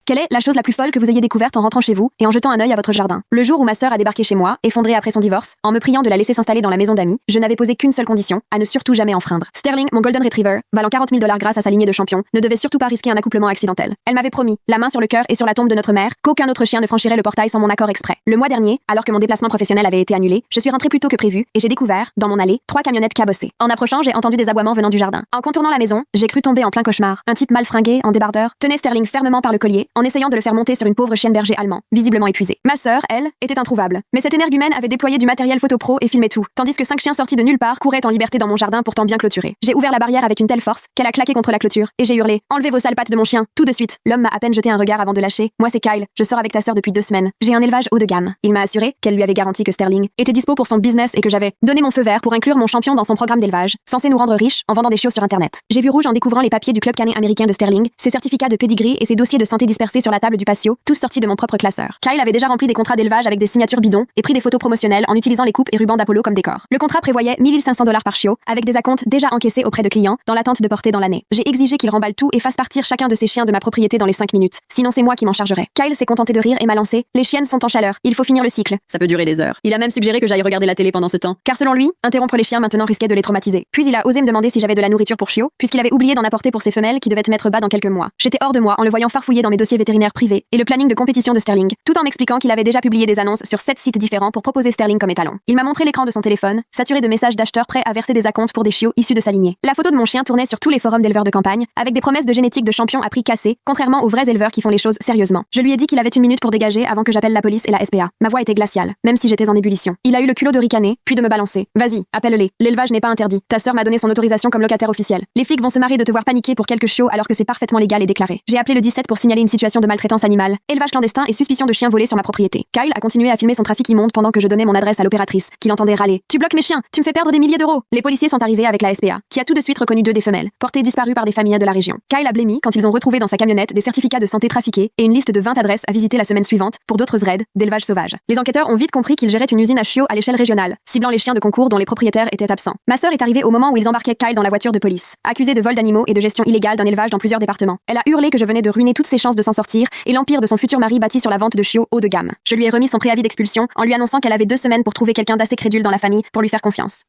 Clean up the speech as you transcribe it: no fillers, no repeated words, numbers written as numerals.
Quelle est la chose la plus folle que vous ayez découverte en rentrant chez vous et en jetant un œil à votre jardin? Le jour où ma sœur a débarqué chez moi, effondrée après son divorce, en me priant de la laisser s'installer dans la maison d'amis, je n'avais posé qu'une seule condition, à ne surtout jamais enfreindre. Sterling, mon Golden Retriever, valant 40 000 $ grâce à sa lignée de champion, ne devait surtout pas risquer un accouplement accidentel. Elle m'avait promis, la main sur le cœur et sur la tombe de notre mère, qu'aucun autre chien ne franchirait le portail sans mon accord exprès. Le mois dernier, alors que mon déplacement professionnel avait été annulé, je suis rentrée plus tôt que prévu et j'ai découvert, dans mon allée, 3 camionnettes cabossées. En approchant, j'ai entendu des aboiements venant du jardin. En contournant la maison, j'ai cru tomber en plein cauchemar. Un type mal fringué, en débardeur, tenait Sterling fermement par le collier, en essayant de le faire monter sur une pauvre chienne berger allemand, visiblement épuisée. Ma sœur, elle, était introuvable. Mais cet énergumène avait déployé du matériel photo pro et filmé tout, tandis que 5 chiens sortis de nulle part couraient en liberté dans mon jardin pourtant bien clôturé. J'ai ouvert la barrière avec une telle force qu'elle a claqué contre la clôture, et j'ai hurlé: enlevez vos sales pattes de mon chien, tout de suite. L'homme m'a à peine jeté un regard avant de lâcher: moi c'est Kyle, je sors avec ta sœur depuis 2 semaines. J'ai un élevage haut de gamme. Il m'a assuré qu'elle lui avait garanti que Sterling était dispo pour son business et que j'avais donné mon feu vert pour inclure mon champion dans son programme d'élevage, censé nous rendre riches en vendant des chiots sur internet. J'ai vu rouge en découvrant les papiers du club canin américain de Sterling, ses certificats de pedigree et ses dossiers de santé dispersés sur la table du patio, tous sortis de mon propre classeur. Kyle avait déjà rempli des contrats d'élevage avec des signatures bidons et pris des photos promotionnelles en utilisant les coupes et rubans d'Apollo comme décor. Le contrat prévoyait 1500 $ par chiot, avec des acomptes déjà encaissés auprès de clients, dans l'attente de porter dans l'année. J'ai exigé qu'il remballe tout et fasse partir chacun de ses chiens de ma propriété dans les 5 minutes. Sinon c'est moi qui m'en chargerai. Kyle s'est contenté de rire et m'a lancé: les chiennes sont en chaleur, il faut finir le cycle. Ça peut durer des heures. Il a même suggéré que j'aille regarder la télé pendant ce temps, car selon lui, interrompre les chiens maintenant risquait de les traumatiser. Puis il a osé me demander si j'avais de la nourriture pour chiots, puisqu'il avait oublié d'en apporter pour ses femelles qui devaient mettre bas dans quelques mois. J'étais hors de moi en le voyant farfouiller dans mes dossiers vétérinaires privés et le planning de compétition de Sterling, tout en m'expliquant qu'il avait déjà publié des annonces sur 7 sites différents pour proposer Sterling comme étalon. Il m'a montré l'écran de son téléphone, saturé de messages d'acheteurs prêts à verser des acomptes pour des chiots issus de sa lignée. La photo de mon chien tournait sur tous les forums d'éleveurs de campagne, avec des promesses de génétique de champions à prix cassé, contrairement aux vrais éleveurs qui font les choses sérieusement. Je lui ai dit qu'il avait 1 minute pour dégager avant que j'appelle la police et la SPA. Ma voix était glaciale, même si j'étais en ébullition. Il a eu le culot de ricaner, puis de me balancer: vas-y, appelle-les. L'élevage n'est pas interdit. Ta sœur m'a donné son autorisation comme locataire officiel. Les flics vont se marrer de te voir paniquer pour quelques chiots alors que c'est parfaitement légal et déclaré. J'ai appelé le 17 pour signaler une situation de maltraitance animale, élevage clandestin et suspicion de chiens volés sur ma propriété. Kyle a continué à filmer son trafic immonde pendant que je donnais mon adresse à l'opératrice, qui l'entendait râler: tu bloques mes chiens, tu me fais perdre des milliers d'euros. Les policiers sont arrivés avec la SPA, qui a tout de suite reconnu 2 des femelles, portées disparues par des familles de la région. Kyle a blêmi quand ils ont retrouvé dans sa camionnette des certificats de santé trafiqués et une liste de 20 adresses à visiter la semaine suivante pour d'autres raids d'élevage sauvage. Les enquêteurs ont vite compris qu'ils géraient une usine à chiots à l'échelle régionale, ciblant les chiens de concours dont les propriétaires étaient absents. Ma sœur est arrivée au moment où ils embarquaient Kyle dans la voiture de police, accusée de vol d'animaux et de gestion illégale d'un élevage dans plusieurs départements. Elle a hurlé que je venais de ruiner toutes ses chances de s'en sortir et l'empire de son futur mari bâti sur la vente de chiots haut de gamme. Je lui ai remis son préavis d'expulsion en lui annonçant qu'elle avait 2 semaines pour trouver quelqu'un d'assez crédule dans la famille pour lui faire confiance.